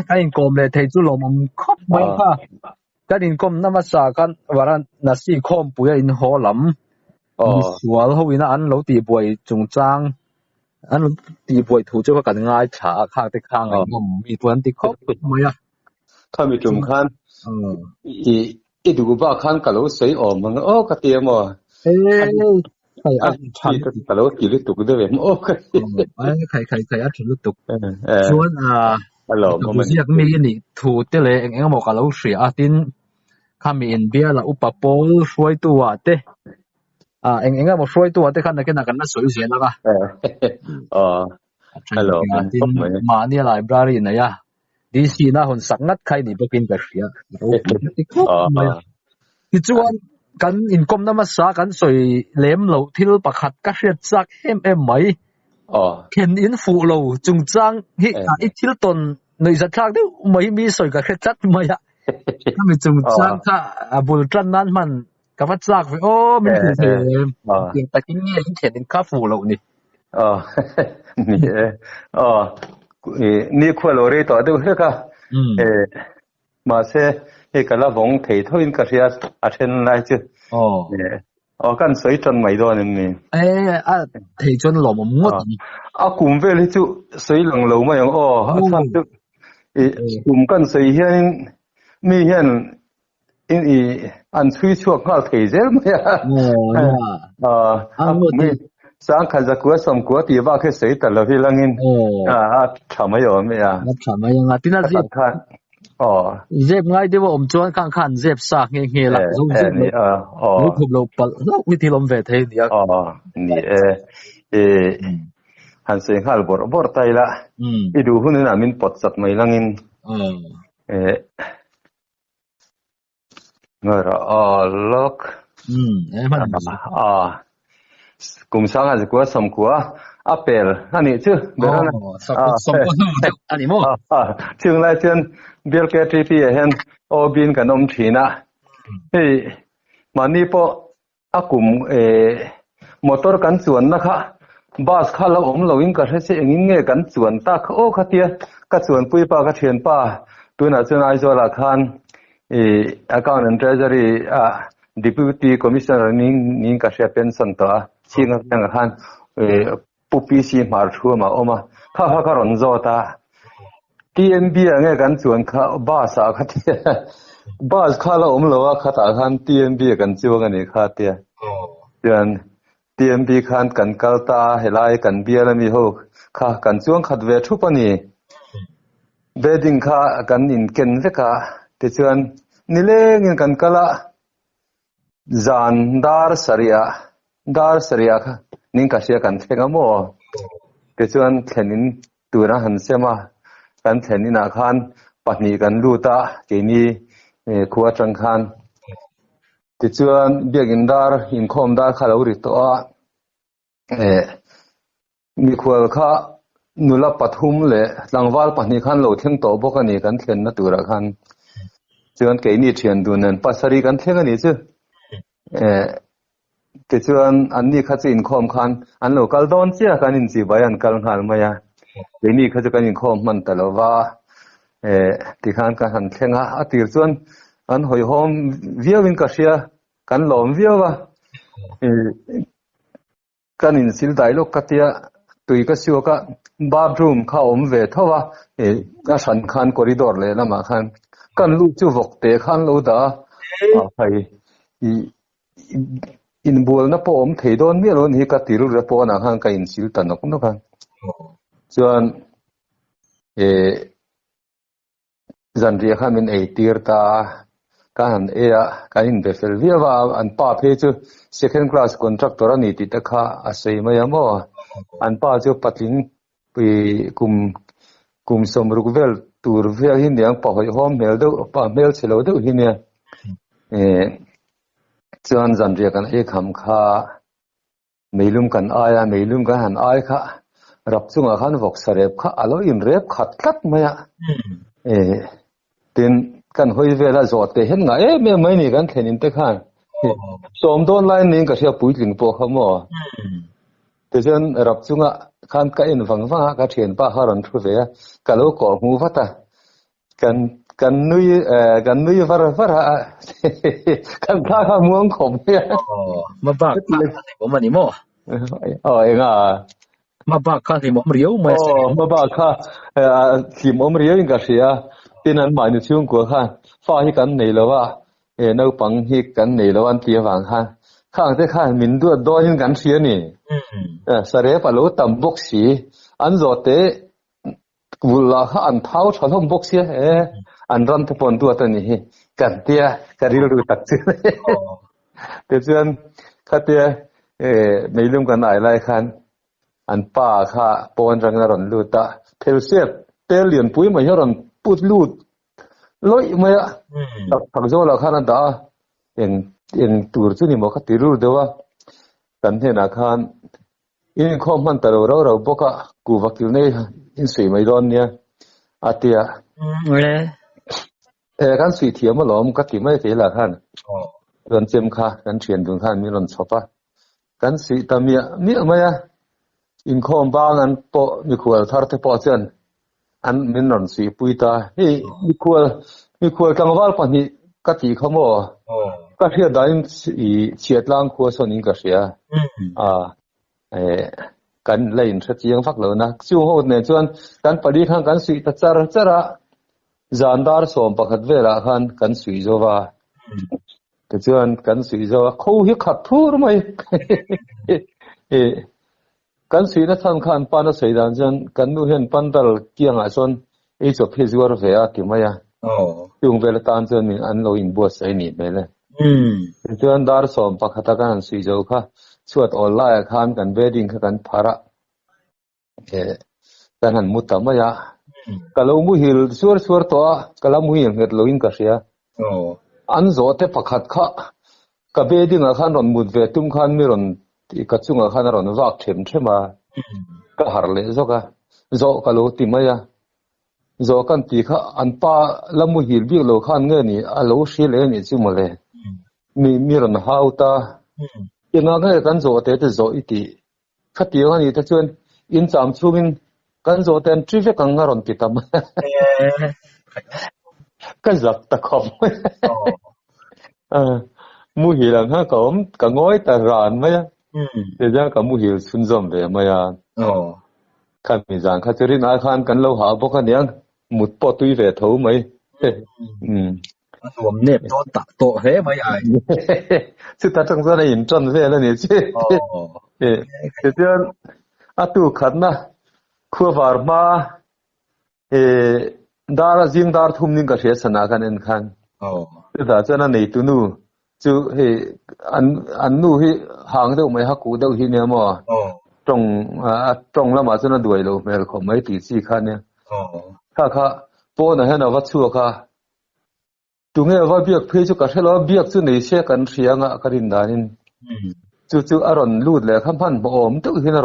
cái income này thấy chú lồng khóc mấy ha cái income nó mà sao cái và là sĩ com bùi in hồ lắm sual hậu in anh lâu tì bùi trung trang anh tì bùi thủ cho cái ngay trả khác thì khác ngay mi tuần tì khóc mấy à thôi mi trung khan ít đủ ba khan cả lỗ sấy ổn mà cái tiền mà cái ăn cả lỗ kỷ lục tục đấy vậy cái ăn lục tục chuan hello mà mình cái mi ni thủ thế này anh một cái lỗ sấy tin kami in bia la upapol suai tua te anh một suai tua te kan cái nào kan na soi zen la hello mà ni library này ya DC na hon sakngat khai ni bokin ka ria ti chuan kan income na ma sa kan soi lem lo thil pakhat ka hriat chak em mai ken in fu lo chung chang hi I thil ton noi za thak de mai mi soi ka hriat chat mai ya kami chung chang ka abul tran nan man ka phát chak ve min thi tin takin nge in ken in ka fu lo ni ni khwalo re to de ka mà sẽ cái là vòng thấy thôi in cái gì à trên lại chứ cái sấy chân mấy đôi này thấy chân lò mà mua cùng về thì chú sấy lằng lâu mà yang chân chú cùng cái sấy hiện mi hiện in ăn suy chuột ngao thấy dễ mà mi sáng khai ra của sầm của thì vào cái sấy tận là vì lăng in chả mấy rồi mày chả mấy ngà tin là gì dẹp ngay đi vào chuan khang dẹp sạc nghe là giống dẹp lúc hụp lộc bật lúc thì lom về thế đi han sen hal bor tay la idu hun na min pot sat mai langin ngara lock cùng sáng ngày của sầm của apple anh ấy chứ anh ấy mua trường lại trên Bill Gates thì hiện Obin cái ông chỉ na thì mà ni po cùng motor cắn chuồn na kha bus kha lo lo in cái sẽ nghe cắn chuồn ta ô khá tia cái chuồn pui pa cái thiền pa tôi nói chuyện ai rồi là khan account and treasury deputy commissioner ning cái sẽ pension ta chi ngang khan PPC mar thua mà oma kha ron zo ta TMB nghe kan chuan kha bus a kha bus kha la lo kha ta khan TMB kan chuang ani kha tia chuan TMB khan kan kalta helai kan bia la mi ho kha kan chuang khat ve thu pani wedding kha kan in ken veka te chuan nile ngin kan kala zan dar saria kha ning ka sia kan thenga mo te chuan thenin tura han sema kan thenin a khan pahni kan luta keini khuwa tang khan ti chuan biagin dar in khom dar khalo ri to a mi khwal kha nula pathum le langwal pahni khan lo theng to bokani kan thlen na tura khan chuan keini thian dunan pasari kan theng ani chu ti chuan anni kha chi in khom khan an lo kal don chia kan in chi bayan kal ngal maya keini kha chu kan in khom man talowa ti khan ka han thenga atir chuan an hoi hom viawin ka sia kan lom viawa kan in sil dialog ka tia tui ka siwa ka bathroom kha om ve thowa ka san khan corridor le lama khan kan lu chu vok te khan lo da phai in bol na po om thei don mi lon hi ka tiru re po na khan ka in sil tanok no khan chuan zan ria kha min ei tir ta ka han ka in be fel viawa an pa phe chu second class contractor ani ti ta kha asei mai amo an pa chu patling pi kum som rukvel tur ve hin yang pa hoi hom mel do pa mel chelo do hin ya chuan zan ria kan kham kha meilum kan aya meilum ka han ai kha rập chung à khan vok sarep kha alo in rep khat kat maya tin kan hoi vela zote hen nga me mai ni kan thenin te khan som don line ning ka sia puitling po khamo te jan rap chunga khan ka in wangwa ka thian pa haron thu ve ka lo ko mu vata kan nui var kan ka muang khom ya ma ba ka bo mani mo nga ma ba ka thì mo riu ma ma ba ka thì mo riu in ka sia tin an mai ni chung ko khan fa hi kan nei lo wa nau pang hi kan nei lo an tia wang khan khang te khan min du do hin kan sia ni sare pa lo tam bok si an zo te vula kha an thau thalom bok sia an ran te pon tu ta ni kan tia ka ri lu tak chi te chuan kha tia meilum kan ai lai khan an pa kha pon rang na ron lu ta thel sep tel lian pui ma ron put lut loi ma tak zo la khan da en tur chu ni mo kha tiru dewa kan he na khan in khom man taro ro boka ku vakil nei in sei mai ron nia atia kan sui thiam lom ka ti mai te la khan ron chem kha kan thian dung khan mi ron chopa kan sui tamia mi maya in khom bang an po mi khwal thar te po chen an min ron sui puita hi mi khwal kangwal pa ni ka ti khamo ka thia dain i chiatlang kho sonin ka sia kan lein tha chiang fak lo na chu ho ne chuan kan pali khan kan sui ta chara zandar som pakhat vela khan kan sui zowa te chuan kan sui zowa kho hi khat thur mai kan sui na than khan pa na sei dan jan kan nu hen pandal kiang a son e chop he zuar ve a ti maya yung vela tan chen min an lo in bo sai ni mele te chuan dar som pakhata kan sui zo kha chuat online khan kan wedding kha kan phara kan han mutamaya kalau mu hil suar to kala mu hil nget loin ka sia an zo te pakhat kha ka wedding a khan ron mut ve tum khan mi ron ka chunga khan ron wak them thema ka harle zoka zo kalo timaya zo kan ti kha an pa lamu hil bi lo khan nge ni a lo shi le ni chumale mi ron hauta ina ga kan zo te zo iti khatiyo ani ta chuan in cham chungin kan zo ten trive kang ngaron pitam ka zak ta khom mu hilang ha kom ka ngoi ta ran ma ya te ja ka mu hil sun zom ve ma ya kan mi jang kha cherin a khan kan lo ha bo khan yang mut po tui ve tho maiผมเนี่ยโตเฮ้ไม่ใหญ่ซึ่งถ้าจังจะได้ยินจนเวลาเนี่ยเจ้เจ้าอาตุขันนะขัววาร์มาดาราจิงดาร์ทุ่มนิ่งกับเสียสนากันเองคันแต่เจ้านั่นในตัวนู้จู่อันนู้ที่ห่างเดียวไม่ฮักกูเดียวที่เนี่ยมั้งตรงแล้วมาเจ้านั่นด้วยเราไม่ขอไม่ตีสี่คันเนี่ยข้าป้อนให้เราวัดชัวข้าตรงนี้ว่าเบียกเพจุกัดให้เราเบียกจู่ในเชื่อกันเสียงอ่ะกันดินดานินจู่อารมณ์รูดเลยข้ามพันบ่อมตู้ที่อา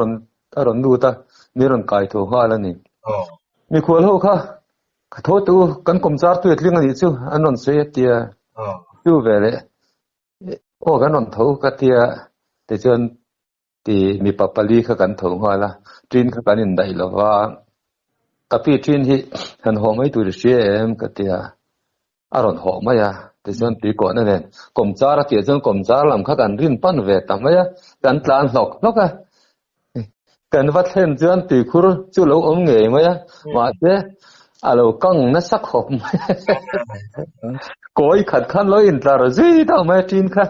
รมณ์รูดตามีอารมณ์กายโถข้าแล้วนี่มีขวดเหล้าข้าโทษตัวกันกลมจาร์ตัวเลี้ยงอันนี้จู่อันนั้นเสียเตียจู่เวลโอ้กันนั้นโถกัดเตียแต่จนที่มีปัปปลีข้ากันโถข้าละจีนข้ากันดินได้หรอว่าแต่พี่จีนที่หันหัวไม่ตัวเสียกัดเตียอารมณ์หอมไหมอะแต่ส่วนปีก่อนนั่นเองกลมจาระเกี่ยวกับกลมจาระลำข้ากันรินปั้นเวททำไหมอะกันตลาดหลอกอะกันวัดเห็นส่วนปีคุรจู่เราอมเงยไหมอะว่าเจ้าเรากังนักสักหอมก้อยขัดขันเลยอินตลาดจีทำไมจีนค่ะ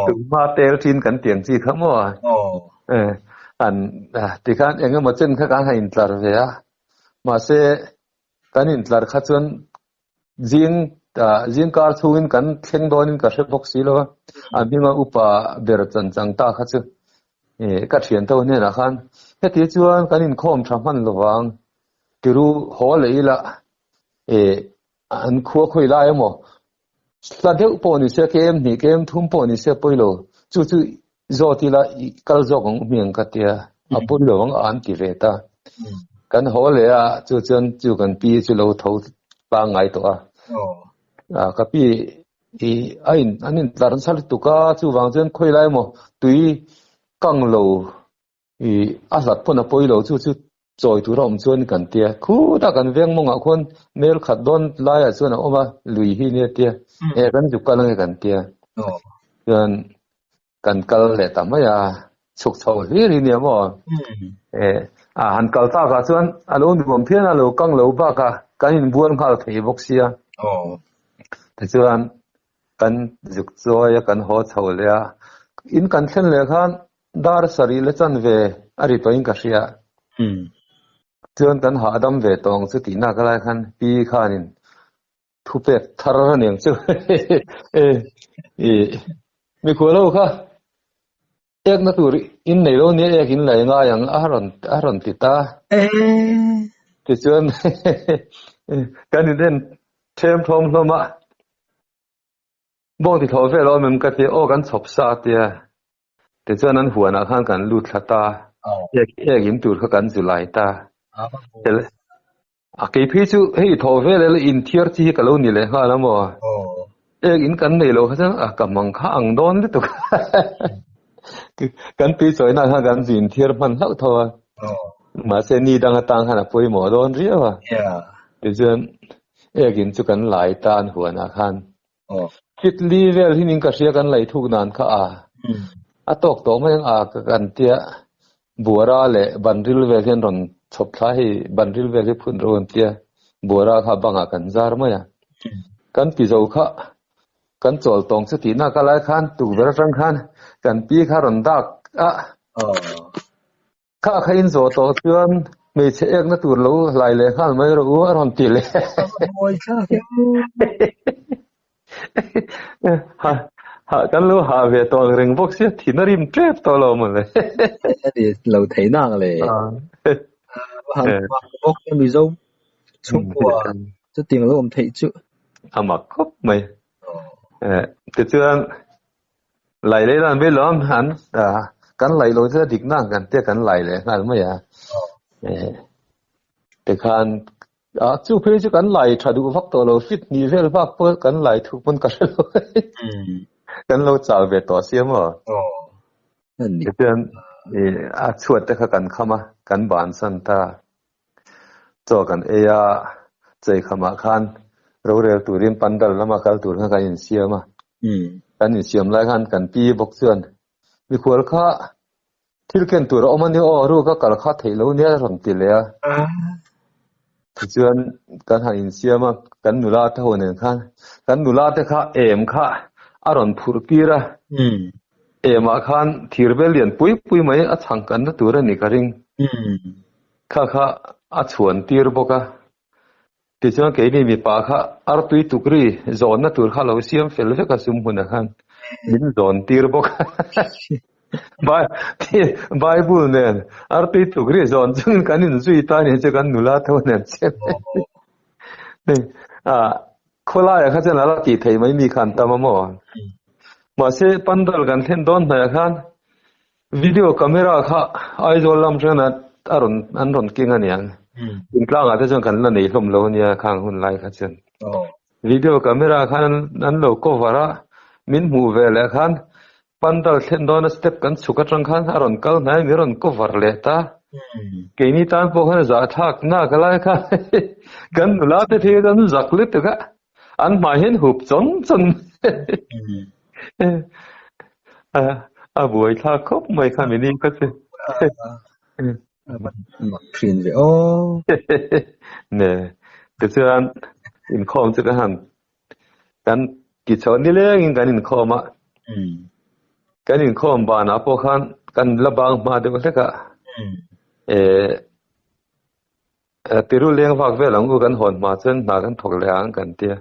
ถึงมาเตลจีนกันเตียงจีเขามั่วอันที่ข้าเองก็มาเจนข้ากันให้อินตลาดเวียมาเสกันอินตลาดข้าส่วนजिंग कार छुइन कन थेंग दोनिन का से बॉक्स सिलो अबिमा उपा बेरचन चंगता खच का थियन तो ने राखान हे ति chuan kanin khom thaman lowang tiru hol eila an khuwa khoi lai mo la deu po ni se kem ni kem thum po ni se poilo chu zoti la kal jogong miang ka tia apoi lowang an ti reta กันหัวเลยจู่จนจู่กันปีจู่เราทบางไงตัวก็ปีอันนี้ตอนสักตุกจู่วางจนคุยไรมั้งตุยกังเราอาสัตย์พนับไปเราจู่จอยตัวเราจนกันเตียคู่ถ้ากันเวียงมองคนเมลขัดโดนไล่จนเอามาลุยที่เนี่ยเตียกันจุกันเลยกันเตียกันกัลเลยแต่ไม่ฉุกเฉินที่เนี่ยมั้งหันกัลตากาส่วนอารมณ์ที่ผมเพี้ยนอารมณ์กังเราบ้ากันอินบัวเขาถือบุกเสียแต่ส่วนกันจุกจอยกันหัวเฉลี่ยอินกันเช่นเลยครับดาร์สรีเลจันเวอริตัวอินกัชยาส่วนกันหาดำเวตองสุตินักอะไรกันปีขานินทุเปตทาร์นี่ยจู่มีคนเล่าค่ะเอกนักตุริอินในโลกนี้เอกอินไหลง่ายอย่างอารันติตาที่ส่วนการนี่เด่นเทมพร้อมลมะบางที่เขาเวลามันก็จะโอ้กันศพซาเตียที่ส่วนนั้นหัวนักขันกันลุดตาเอกอินตุรกันจุไลตาเดี๋ยวกี่พี่จู่ให้ทอเวลเลยอินเทียร์ที่กับเรานี่เลยฮะแล้วมั้งเอกอินกันในโลกเขาจะกำมังข้างโดนด้วยตัวกันปีสวยนะฮะกันสินเทียร์มันเท่าทอมาเซนีดังต่างขนาดป่วยหมอโดนเรียกว่าเดี๋ยวเอกอินจุกันหลายตานหัวนักขันคิดลีเวลที่นิ่งก็เสียกันไหลทุกนานข้าตกโตไม่ยังกันเตี้ยบัวราเละบันริลเวลที่รอนชอบท้ายบันริลเวลที่พุ่นโรนเตี้ยบัวราข้าบังกันจาร์มั้ยกันปีเจ้าข้ากันโจลตรงสตินักอะไรขันตุกเวลรังขันกันปีข้ารอนดักข้าขยินโจโตเตือนไม่เช็คนักตัวรู้ลายเลยขันไม่รู้ว่ารอนตีเลยกันรู้หาเวทตัวเร่งพวกเสียที่นาริมเจ็บตัวเราหมดเลยดีเราเทน่าเลยหันมาพวกมีโจ้ชุบหัวจะตีเราอมเทจุมาครบไหมแต่เชื่อไหลเลยนั่นไม่ล้อมหันกันไหลเราจะดิ่งนั่งกันเตี้ยกันไหลเลยนั่นไม่อะแต่การจู่เพื่อจะกันไหลถ้าดูฟักตัวเราฟิตนี่เรื่องฟักเพื่อกันไหลทุกคนกันเลยกันเราจ่ายเวทต่อเสียมั้งเพื่อนชวดแต่กันเข้ามากันบานสันตาจอกันใจเข้ามาคันเราเรียกตัวเรียนปันดัลแล้วมาคัลตัวกันอินเสียมากันอินเสียมไล่กันปีบกเสือนมีขวดข้าที่เกินตัวเรามันนี่รู้ก็กัลข้าเทลูเนี่ยรำติเลยเชื่อกันหาอินเสียมากันนุลาเท่านั้นกันนุลาเท่าข้าอารมณ์ผูกกีระมาขันทีร์เบลียนปุยไม่ช่างกันนะตัวนี้ก็ริงข้าชวนทีร์บอกที่ช่วงเกี่ยมีปากอาร์ตุยตุกรีโซนนะตัวข้าเราเสียมเฟลเฟก็สมบูรณ์ขันมินโซนทีร์บอกบายบุลเนี่ยอาร์ตุยตุกรีโซนซึ่งกันนี่สุยตานี่จะกันนุลาเท่านั้นใช่ไหมคนละอย่างเขาจะน่ารักที่ไทยไม่มีขันตามมามาเสพปันดัลกันเห็นโดนไหนขันวิดีโอคาเมราค่ะไอโซลัมเจนัดอันรอนกิ้งอันยังอินกลางอาจจะจงกันนั่นนี่ลมโลเนี่ยข้างหุ่นไล่ขัดเช่นวิดีโอคาเมราขันนั้นโลโก้วาระมินมูเวลขันปันดัลเห็นโดนสเต็ปกันสุกัดรังขันอารอนกัลไหนมีรอนก็วาร์เลต้าเกี่ยนี่ตามพวกนั้นจะทักน่ากันไล่ขันกันนุลาเตที่กันจักลิตกะอันมาเห็นหุบจนบัวท่าคบไม่ข้ามินิก็สิมันคลีนเลยโอ้เนี่ยแต่เชื่ออินคอมจะกันกันกิจชนนี่เลยกันอินคอมกันอินคอมบ้านพวกกันระบางมาเดี๋ยวก็ติรุเลี้ยงฝากเวลังกูกันหอนมาจนมากันถกเลี้ยงกันเตี้ย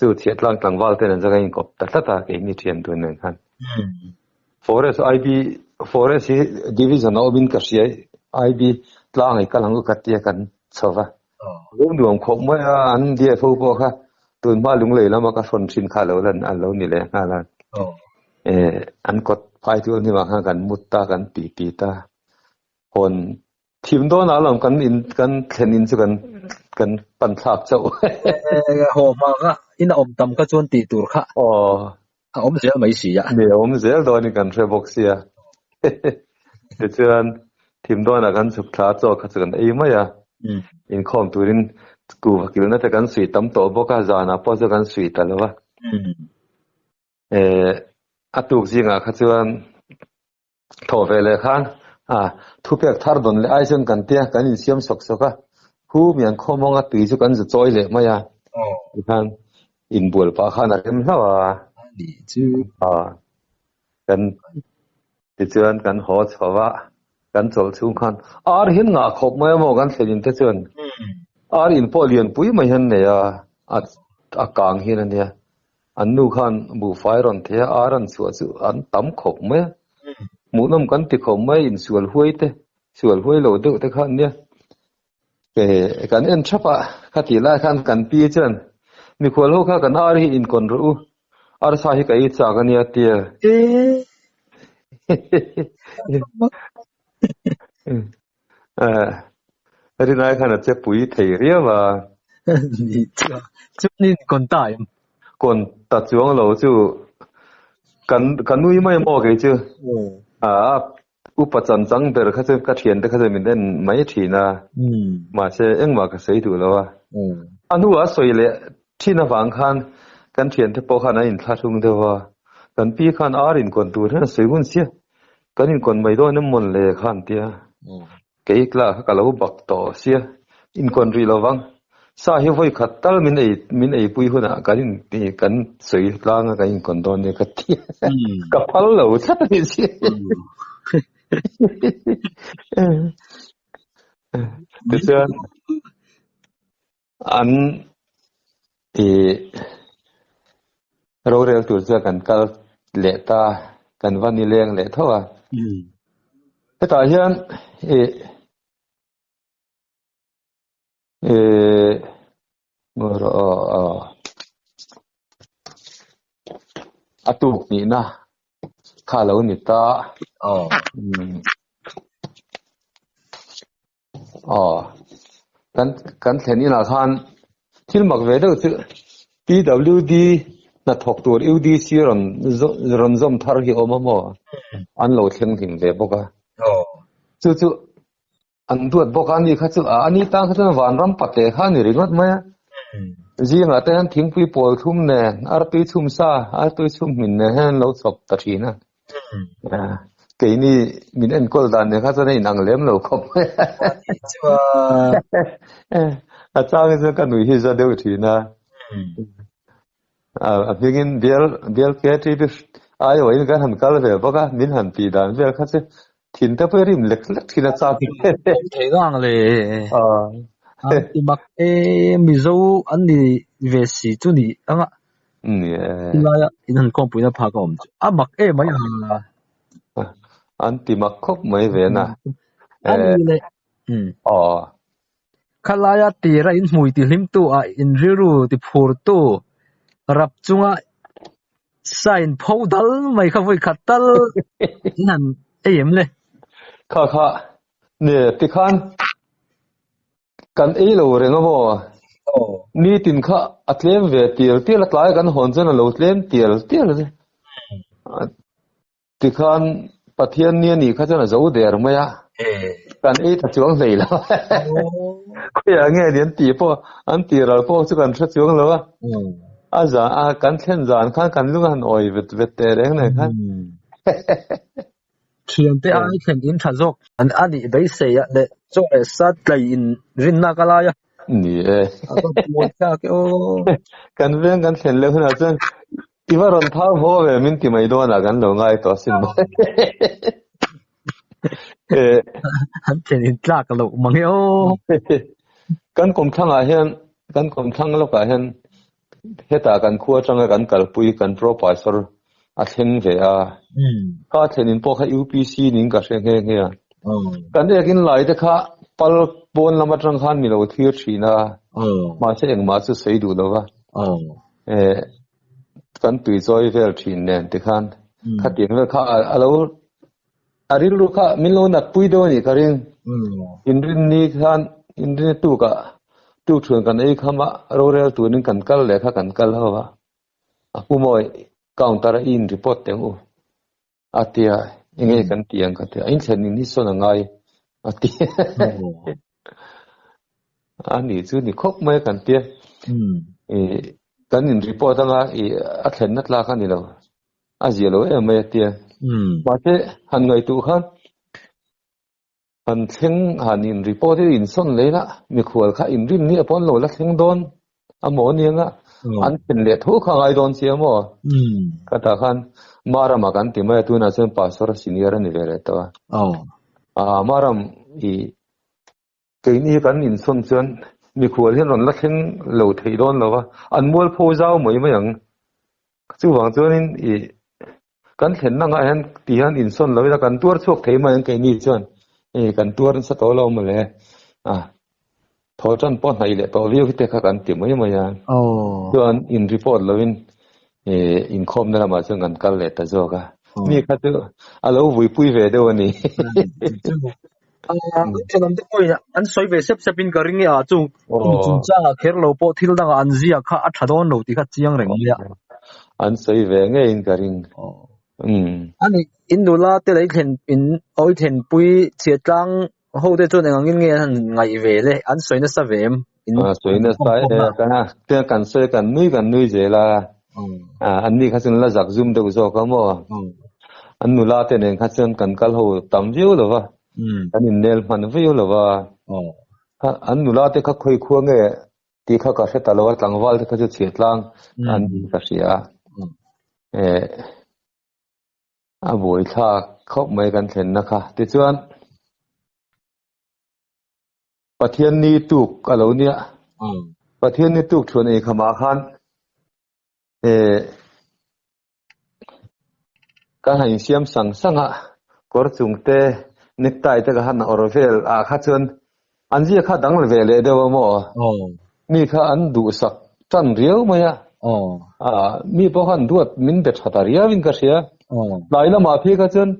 จู่เทียดล่างต่างวัลเท่านั้นจะกันกบแต่ถ้าตาเองนี่เทียนตัวหนึ่งกันForest IB Forest Division of Incarcia IB ล่างไอ้กำลังกูกัดเตี้ยกันชอบว่ารุ่งดวงคงไม่อันเดียฟูพวกค่ะตื่นมาลุงเลยแล้วมาก็ชนชินขาเราแล้วอันเรานี่แหละงานละอันกดไฟตัวนี้มาหากันมุตตากันปีตาคน team đó nào làm kan khen in chu kan pan thak chau hồ mà ka in om tam ka chuan ti tur kha om zel mai si ya ne zel do ni kan re boxia te chuan team đó na kan chuk tha chaw kha chuan ei mai ya in khom turin ku hakil na ta kan sui tam to boka zana po chu kan sui talawa atuk zinga kha chuan tho vele khan thu pek thar don le ai chen kan tia kan in siam sok soka hu mian khomonga tui chu kan zu choi le maya khan in bul pa khan a rem hlawa ni chu kan ti chuan kan ho chawa kan chol chung khan ar hin nga khop mai mo kan thelin te chuan ar in polian pui mai han ne ya a kang hin ania an nu khan bu fai ron the aran chu an tam khop mai mu nam kan ti khom mai in sual huai lo de te khan nia kan en chapa khati la khan kan pi chan mi khol ho kha kan ar hi in kon ru ar sa hi kai cha kan ya tia ri nai khan che pui thei ria wa ni chu ni kon tai kon ta chuang lo chu kan nui mai mo ke chu upachan chang ber kha che ka thian te kha che min den mai thina ma che engma ka sei tu lawa anu a soile thina wang khan kan thian te po khan a in thla thung dewa kan pi khan ar in kon tur na segun sia kan in kon mai do na mon le khan tia ke ikla ka lo bak to sia in kon ri lawang sa hi voi khatal min ei pui huna kan ti kan sei tlang ka in kon don ne ka ti ka phal lo chat ni sia thế chứ anh rồi rồi tụi giờ cần cal lệ ta cần văn đi lên lệ thôi thế tại hiện tụi nhỉ na khá lâu nhỉ ta kan theni na khan thil mak ve do chu PWD na thok tur UDC ron zom thar hi omamo an lo thleng thing ve boka chu an duat boka ni kha chu ani ta kha wan ram pate kha ni ringot maya jinga te han thing pui pol thum ne ar pi thum sa ar tu thum min ne han lo chop ta thina cái này mình ăn cơm đàn này khác này nặng lắm lâu không cha cái cái nuôi hi ra đều thì na begin biar cái thì ai vậy cái hàm cá về bao cái mình hàm tì đàn về khác thiên ta phải rim lek thì là cha thế ngang lệ thì mặc mi dâu anh đi về xí chỗ này anh ạ là anh không phải là phá công mặc mấy anti makop mai ve na le khalaya tira in mui ti hlim tu a in riru ti phur tu rap chunga sign phodal mai kha voi khatal nan em le kha ne ti khan kan ei lo re ngo ni tin kha atlem ve tir atlai kan hon chen lo tlem tir ti khan pathian nia ni kha chana zo der maya kan ei ta chuang nei la khoya nge dian ti po an ti ral po chu kan thra chuang lo a za a kan thlen zan khan kan lung han oi vet te reng ne khan thiam te ai thlen in thazok an ani bei se ya le chong e sat lai in rin na kala ya ni mo cha ke o kan veng kan thlen le huna chen iwaron thar ho ve min ti mai do na kan lo ngai to sin han thlen in tlak lo mangeo kan kom thanga hian kan kom thang lo ka hian heta kan khua tanga kan kalpui kan professor a thlen ve a ka thlen in po kha UPC ning ka hre nge kan ekin lai te kha pal bon lama tang khan mi lo thir thina ma se eng ma chu sei du lo wa kan tui zoi vel thin nen te khan khatin ve kha alo aril ru kha min lo nat pui do ni karin in rin ni khan in rin tu ka tu thun kan ei khama rorel tu nin kan kal le kha kan kal hawa apu moi counter in report teng u atia inge kan tiang ka te in chen ni so na ngai ati ani chu ni khop mai kan te kan in report anga a thlen na tla khan ni lo a zelo e mai te ma te han ngai tu khan han theng han in report in son le na mi khwal kha in rim ni apon lo la theng don amo nianga an pen le thu kha ngai don che mo kata khan mara ma kan ti mai tu na chen pastor senior ni le to maram i ke ni kan in son chen mi khwal hian ron la theng lo thei don lo wa an mol pho zau moi ma yang chu wang chuan in i kan thlen na nga hen ti han in son lo la kan tur chok thei ma yang ke ni chuan kan tur sa to lo ma le tho chan pon hai le to view te kha kan ti mai ma ya chuan in report lovin in khom na ma chuan kan kal le ta zo ka mi kha tu alo vui pui ve do ni chanam te koi an soi ve sep sepin ka ringi a chu chung cha kher lo po thil da an zia kha a thadon lo ti kha chiang reng ya an soi ve nge in ka ring ani in dula te lai thlen in oi thlen pui che tlang ho te chu nang ngin nge han ngai ve le an soi na sa vem in soi na sai ka na te kan soi kan nui je la an ni kha sun la zak zoom de zo ka mo an nu la te ne kha chen kan kal ho tam jiu lo wa an in nel man viu lo wa an nu la te kha khoi khuwa nge ti kha ka se ta lo tlang wal te kha chu che tlang an ni ka sia a boi tha khop mai kan thlen na kha ti chuan pathian ni tuk alo nia pathian ni tuk thun ei khama khan ka hain siam sang sanga kor chung te nektai te ka han orvel a kha chuan an ji kha dang le ve le dewa mo mi kha an du sak tan riau maya mi po khan duat min bet khataria win ka sia laila ma phe ka chuan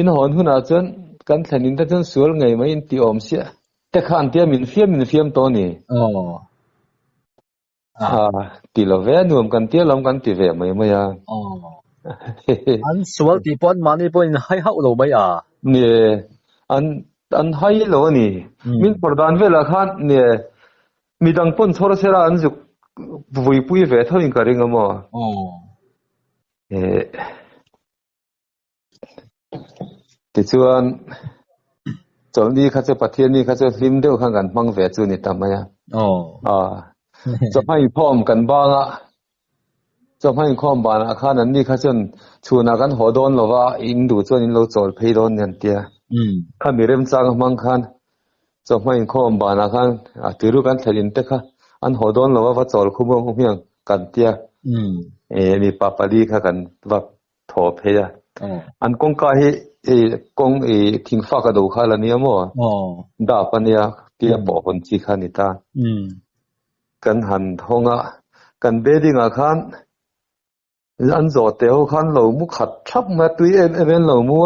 in hon huna chuan kan thlenin ta chuan sual ngai mai in ti om sia te khan tia min fiam to ni ti lo ve nuam kan tia lam kan ti ve mai maya an sual ti pon mani po in hai hau lo mai ni an hai lo ni min pordan vela khan ni midang pon chor sera an juk vui pui ve thoin ka ring amo ti chuan chol ni kha che pathian ni kha che lim deu khan kan mang ve chu ni tamaya cho hai phom kan ba nga cho hai khom ba na khan an ni kha chen chuna kan hodon lova in du chuan in lo chol phei don yan tia kha mirem chang mang khan cho hai khom ba na khan tiru kan thalin te kha an hodon lova wa chol khumong hiang kan tia ni papali kha kan wa tho pheya an kong ka hi kong thing fa ka do kha la ni amo da pania tia bo hon chi kha ni ta kan han thonga kan beding a khan an zo teo khan lo mu khat thap ma tui en lo mu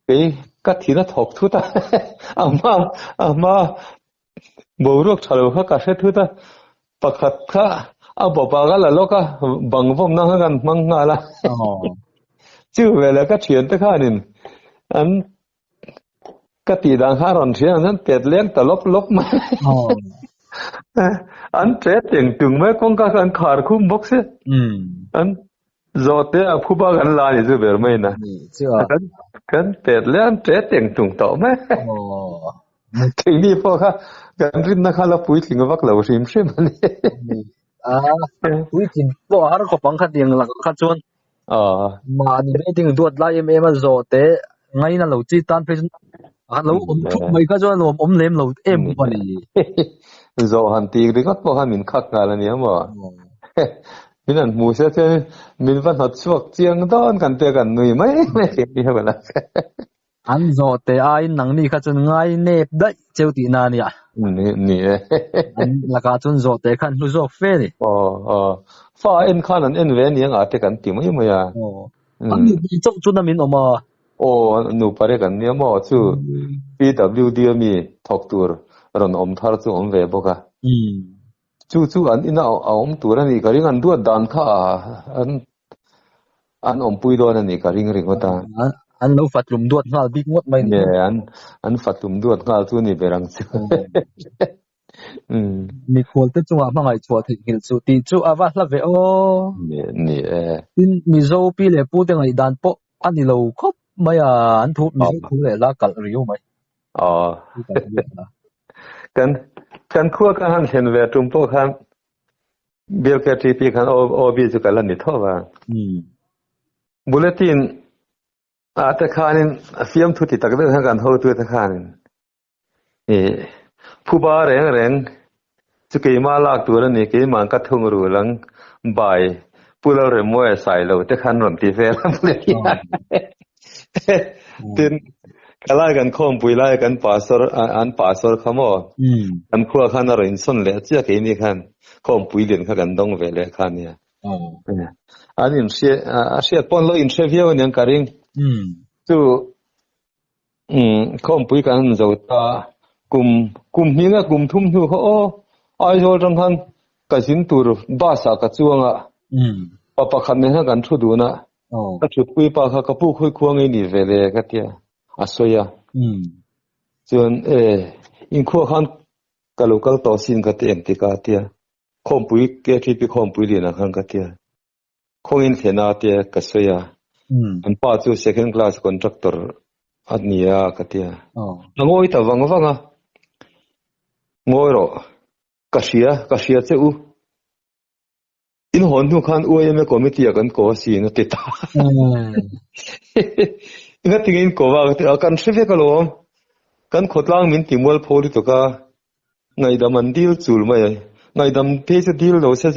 ke ka thina thok thu ta ama borok thalo kha ka se thu ta pakhat kha a bo ba ga la loka bang vom na kan mang nga la chu ve la ka thien ta kha nin an ka ti dang kha ron thien an pet len ta lop ma an tre teng tung mai kong ka kan khar khum box an zote a phuba gan la ni zu ber mai na kan pet le an tre teng tung to mai ke ni po kha kan rin na khala pui thing wak lo rim ni pui tin po har ko pang kha ding la kha chon ma ni be ding duat la em zote ngai na lo chi tan pe lo thuk mai kha chon om lem lo em pa ni zo han ti ri got po ha min khak nga la ni amo min an mu se che min van hat chuak chiang don kan te kan nui mai ke ni ha bala an zo te ai nang ni kha chun ngai nep dai cheu ti na ni ni an la ka chun zo te khan lu zo fe ni fa en khan an en ve ni anga te kan ti mai mai an ni chok chun na min oma nu pare kan nia mo chu PWD mi thok tur ron om thar chu om ve boka chu an ina om tur ani karing an du dan kha an om pui do ani karing ring ota an lo fatlum duat ngal big ngot mai ne an fatlum duat ngal chu ni berang chu mi khol te chunga mangai chua thik hil chu ti chu awa hla ve o ni tin mi zo pi le pu te ngai dan po ani lo khop mai an thu mi zo thu le la kal riu mai kan khua ka han hen ve tum po khan bel ka ti pi khan o bi chu kala ni thowa bulletin ata khanin fiam thu ti tak de kan ho tu ta khanin phu ba reng chu ke ma lak tu ra ni ke ma ka thung ru lang bai pula re mo sai lo te khan ron ti fe lam le tin kala kan khom pui lai kan pasor khamo kan khua khan ro in son le chia ke ni khan khom pui len kha kan dong ve le khan ya anin she pon lo interview nyang karing tu khom pui kan zo ta kum ni na kum thum thu ho ai zo jang khan ka sin tur ba sa ka chuanga pa khan ne kan thu du na ka thu pui pa kha ka pu khoi khuang ni ve le ka tia asoya chuan in khuwa khan ka local to sin ka te ti ka tia khom pui ke thi pi khom pui lina khan ka tia khong in thena tia ka soya an pa chu second class contractor ania ka tia ngoi ta wanga ngoi ro ka sia che u in hon nu khan uem committee kan ko si na te ta nga tingin ko wa kan hrive ka lo kan khotlang min timwal phori to ka ngai dam an dil chul mai ngai dam te se dil lo se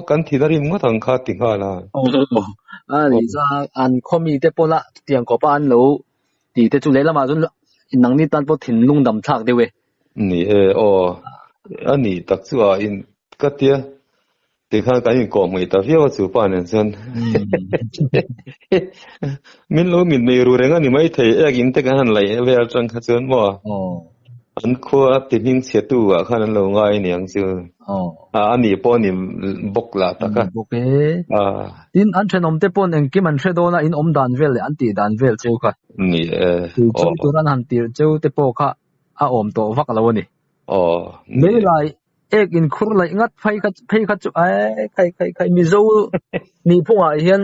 kan thidari mo thang kha tinga la ni za an khomi te pola tiang ko pa an lo ti te chu le lama jun nang ni tan po thin lung dam thak de we ni ani tak chu a in ka tia te kha ka in ko mai ta vio chu pa nen chen min lo min me ru renga ni mai thei ek in te kan lai vel chang kha chen mo an khua tin che tu a khan lo ngai ni ang chu ani po ni bok la ta ka bok tin an thenom te pon eng kim an thredo na in om dan vel an ti dan vel cheu kha ni chu tu ran han tir cheu te po kha a om to vak lo ni le lai ek in khur lai ngat phai kha chu kai mi zo ni phunga hian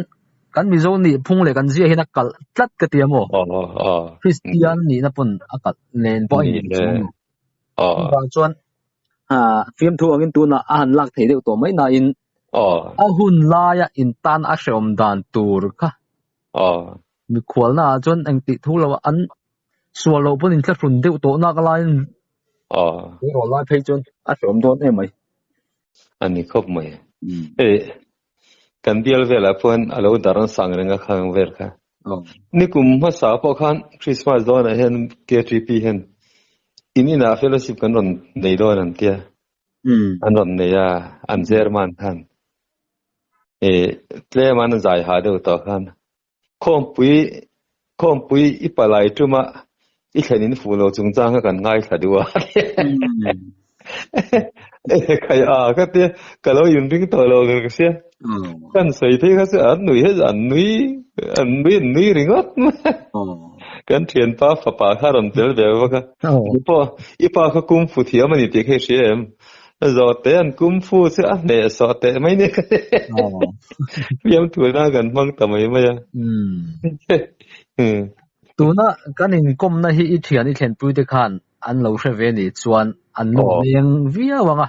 kan mi zo ni phung le kan zia hin a kal tlat ka tiamo Christian ni na pun akat len boy ba chuan phim thu angin tu na an lak thei deuh to mai na in a hun la ya in tan a shom dan tur kha mi khwal na chuan ang ti thu lo an swalo pun in tla run deuh to na ka lain ro la phei chuan a shom don em mai ani khop mai kan bial vela pon alo daran sang renga khang ver kha ni kum ma sa po khan Christmas don a hen KTP hen inina fellowship kan ron nei don an tia an ron nei ya an German khan tle man zai ha de to khan khom pui ipalai tuma I khenin fulo chungchang kan ngai thadua kai ka te kalo yun ring to lo ga sia kan sei the ka se an nui ringot kan thian pa fa pa kha ram tel ve wa ka ipa ka kum fu thia mani te khe shem zo te an kum fu se a ne so te mai ne ka yam tu na kan mang ta mai ma ya tu na kan in kom na hi I thian I thlen pui te khan an lo hre ve ni chuan an lo leng via wanga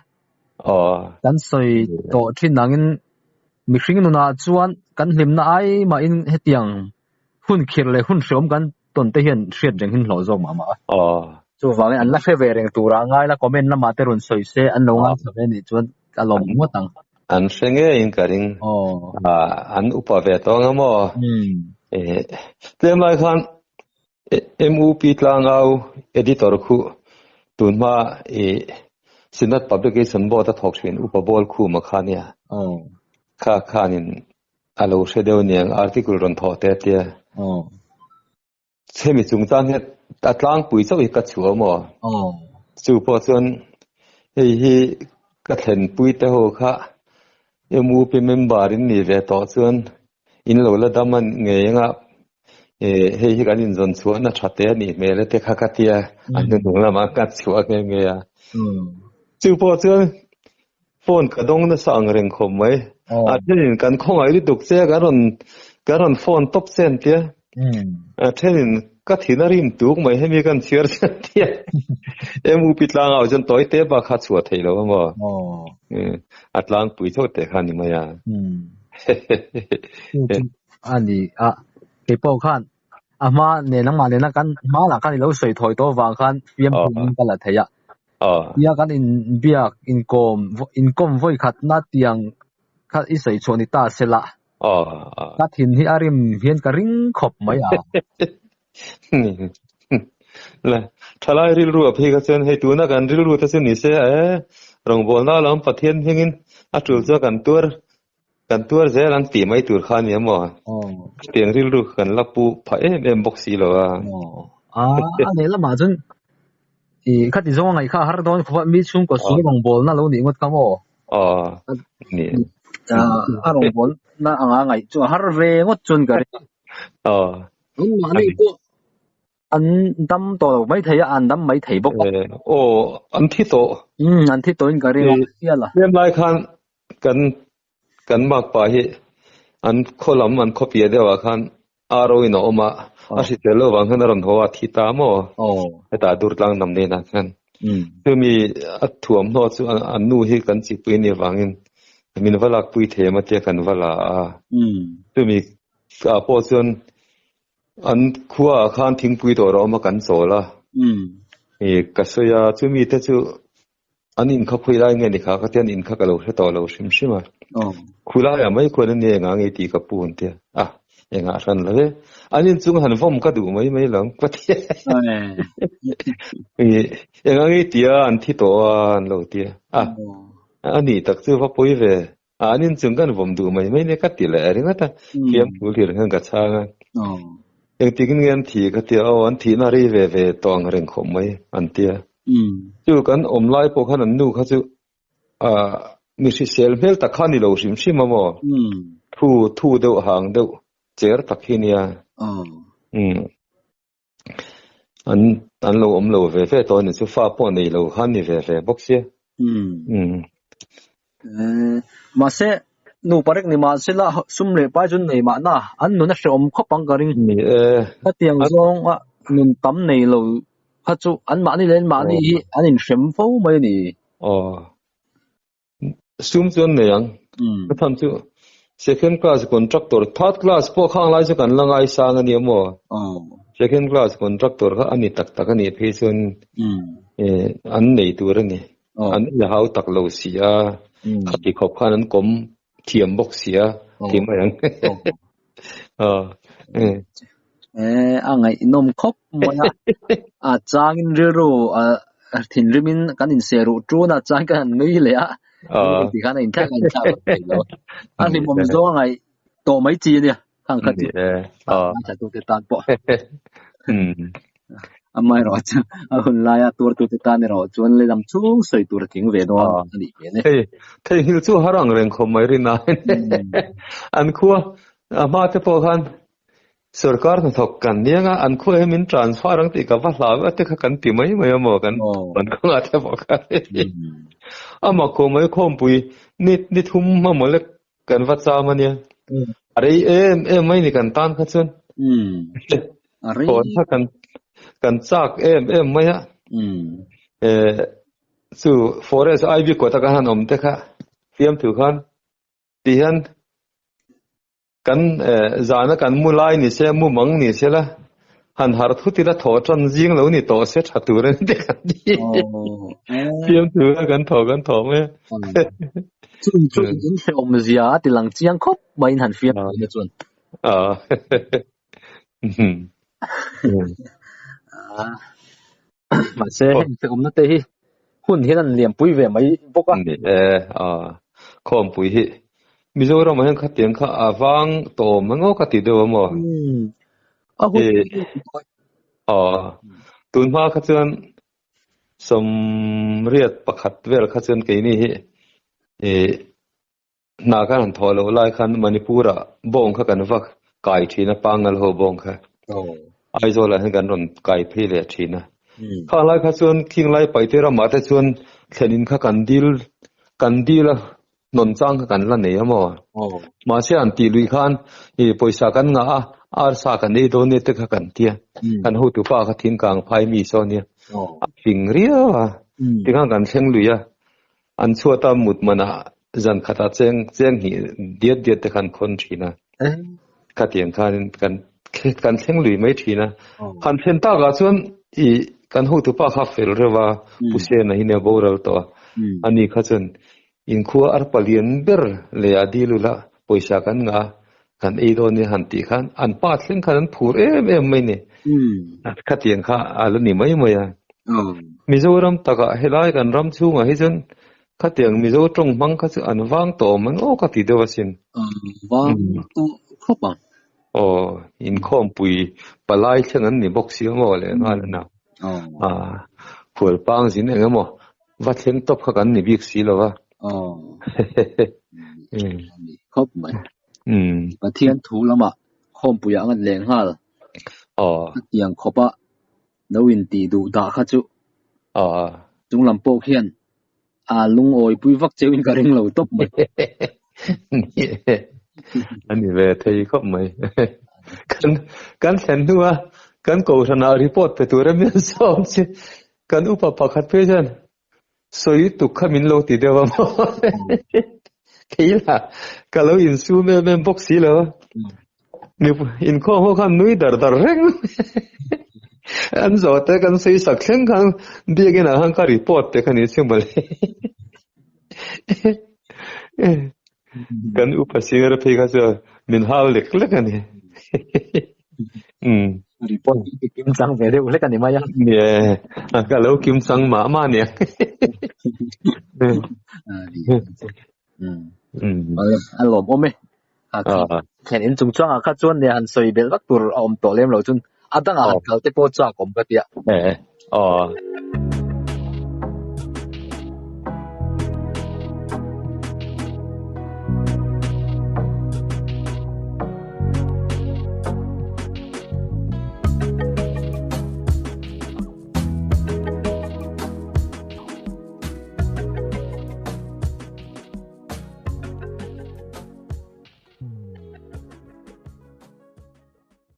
kan soi to thin nangin mi hring nu na chuan kan hlim na ai ma in hetiang hun khir le hun shom kan ton te hian hriat reng hin hlo zom ma chu wangin an la hre ve reng tura ngai la comment lama te run soi se an lo ngai ve ni chuan kalom ngotang an senge in karing an upa ve to ngamo tlem lai khan MUP tlangau editor khu tunma sinat publication board thok thin upabol khu ma khania kha khanin alo shedeu niang article ron tho te tia thế mình chúng ta hết đặt lang bụi sau cái chúa mà chú bỏ chân hi cái thèn bụi thế hồ khá em mua bên member in về tỏ chân in lâu là đam anh nghe ngã hi cái in dân chúa nó chặt thế này mẹ lấy thế khá khá tia anh đừng làm ăn cái chúa nghe chú bỏ chân phone cái đông nó sang rèn không mấy thế nên cái không ai đi đục xe cái phone top sen tia thế nên cái thứ nào im đục mấy hay mấy cái share tia em u bịt lang ao chân tối té bà khát chuột thấy đâu mà lang bụi thôi để khăn nhưng mà ya anh đi cái bao khăn mà nè năng mà nè năng căn mà là căn lâu sợi thổi to vàng khăn viêm phun cái là thấy ạ ya kan bia income voi khat na tiang khat I sei choni ta sela ka thin hi arim hian ka ring khop mai la thalai ril ru aphi ka chen hei tu na kan ril ru ta chen ni se rong bol na lam pathian hengin atul cha kan tur je lan ti mai tur khan ya mo tiang ril ru kan lapu pha em boxi lo ne la ma jun khát thì giống ngày khá har don khóa mi chung có số bằng bol na lâu ni ngot kamo ni bằng bol na ang ngày chung har ve ngot chun cái mà này ko anh đâm to mấy thầy anh đâm mấy thầy bốc anh thi to anh thi to cái này là em lại khan kan mak pa hi anh kholam anh copy de wa khan aro ino oma asitelo wang han ron hoa thita mo ta dur lang nam ne na khan mi athuam no chu an nu hi kan chi pui ni wangin min walak pui the ma te kan wala mi a po chon an khuwa khan thing pui to ro ma kan sola kasoya chu mi te chu an in kha phui lai nge ni kha ka ten in kha ka lo he to lo sim sima khula ya mai ko ne nga nge ti ka pun te nga ran la ve anin chung han vom ka du mai lang pati nga nge tia an thi to an lo tia ani tak chu va poi ve anin chung kan vom du mai ne ka ti la ringa ta kiam pu lir hang ka cha nga yang tikin ngen thi ka tia an thi na ri ve tong reng khom mai an tia chu kan om lai po khan an nu kha chu mi si sel mel ta khani lo sim sim mo thu deuh hang deuh cher takhinia an lo om lo ve to ni chu fa po nei lo han ni ve boxia mà se nu parek ni ma se la sum le pa jun nei ma na an nu na shom khopang garing ka tiang zong nun tam nei lo ha chu an ma ni len ma ni an in shem fo mai ni sum chon ne yang ka tham chu second class contractor third class po khang lai chu kan langai sang ani mo second class contractor kha ani tak ani phe chon an nei tur ani an ya hau tak lo sia khati khop khan an kom thiam box sia tim yang angai nom khop moya changin rero thin rimin kan in seru tru na chang kan ngei le thì khá là in thác anh thì mồm gió ngày tổ mấy chi nè thằng khát gì chả tôi tan bỏ mai rồi hôm nay tôi tan rồi chuẩn lấy làm chú sợi tôi tiếng về đó đi về thế hiểu chú harang rèn không mấy rin na anh khua mà thế po khan सरकार न थक kan nianga an kho emin transfer ang ti ka va la te kha kan ti mai mo kan ban ko nga te bo ka ama ko mai khom pui ni thum ma mo le kan va cha ma nia are em mai ni kan tan kha chun are ko tha kan chak em mai a su forest ivy ko ta ka han om te kha tiam thu khan ti han kan zana kan mulai ni se mu mang ni se la han har thu ti la tho tran jing lo ni to se tha tur ni de kan di tiam tu kan tho me chu in se om zia ti lang chiang khop mai han fiam ni chun mà se om na te hi hun hian liam pui ve mai boka khom pui hi Mizoram hen kha tiang kha awang to mango ka ti do mo ตุนมาขจรสมเรียดประคัดเวลขจรกี่นี่นาการทอลลายขันมณิปุระบงขกันวักไก่ทีนะปังลโหบงค่ะไอโซลาให้กันรอนไก่พี่เลทีนะข้าไล่ขจรคิงไล่ไปที่เรามาแต่ชวนเขนินขกันดีละนนจังกันละเนี่ยมั้งมาเช่นตีลุยขันปอยสักันงาอาร์สักันนี่โดนเนี่ยตะกันเทียกันหูตุป้าขัดทิ้งกลางไพ่มีโซเนี่ยฟิงเรียวที่ข้างกันเชิงลุยอันชัวตามุดมันจันขัดเชิงหีเดียดแต่กันคนทีนะขัดเตียงกันเชิงลุยไม่ทีนะขันเชิงตากระชวนกันหูตุป้าขับเฟลเรว่าผู้เชี่ยนะฮิเนบูเราตัวอันนี้ขัดชวนอินคัวอาร์ปเลียนเบอร์เลยอดีลุละปอยสักันงากันไอโดนี่หันตีขันอันป้าเส้นขันผูเไม่เนี่ยขัดเตียงข้าอะไรนี่ไม่มิโซรัมตากะเฮลัยกันรัมชูงะฮิจนขัดเตียงมิโซตรงบังขัดอันวางโตมันโอ้ขัดตีเดียวสินวางโตครบอ่ะอินคอมปุยปลายเช่นนั้นนี่บอกเสียงว่าเลยงั้นนะผัวปังสินเองมั้งวัดเช่นตบกันนี่บิ๊กซีแล้ววะครบไหมประเทศถูแล้วมาคอมปุยอันแรงฮะอย่างครบอ่ะนวินตีดูด่าข้าจุจงลำโพเขียนลุงโอยปุยวักเจ้าอินกระเร่งเราตบไหมอันนี้เวทีครบไหมกันเห็นด้วยกันโฆษณารีพอร์ตไปตัวเรื่องสอบสิกันอุปปักขัดเพจนั้นสวยตุกขมินโลติเดียวมั้งที่ละก็เราอินซูเมนบ็อกซี่แล้วนี่อินข้อหัวขันนุ้ยดาร์เร่งอันจอดแต่กันใส่สักเส้นกันเบียกันหังการีพอร์ตแต่กันนี่เชื่อมั้ยกันอุปสิงห์เพก็จะมินฮาลเล็กเล็กกันนี่รีพอร์ตกิมซังเวเดอร์เล็กกันนี่มายังเนี่ยก็แล้วกิมซังมาเนี่ยอารมณ์โอ้ไม่แค่นี้จงจ้างข้าจวนเนี่ยหันสวยเบลวักตัวอมตัวเลี้ยงเราจนตั้งหันเขาจะโพสต์จากผมก็เดีย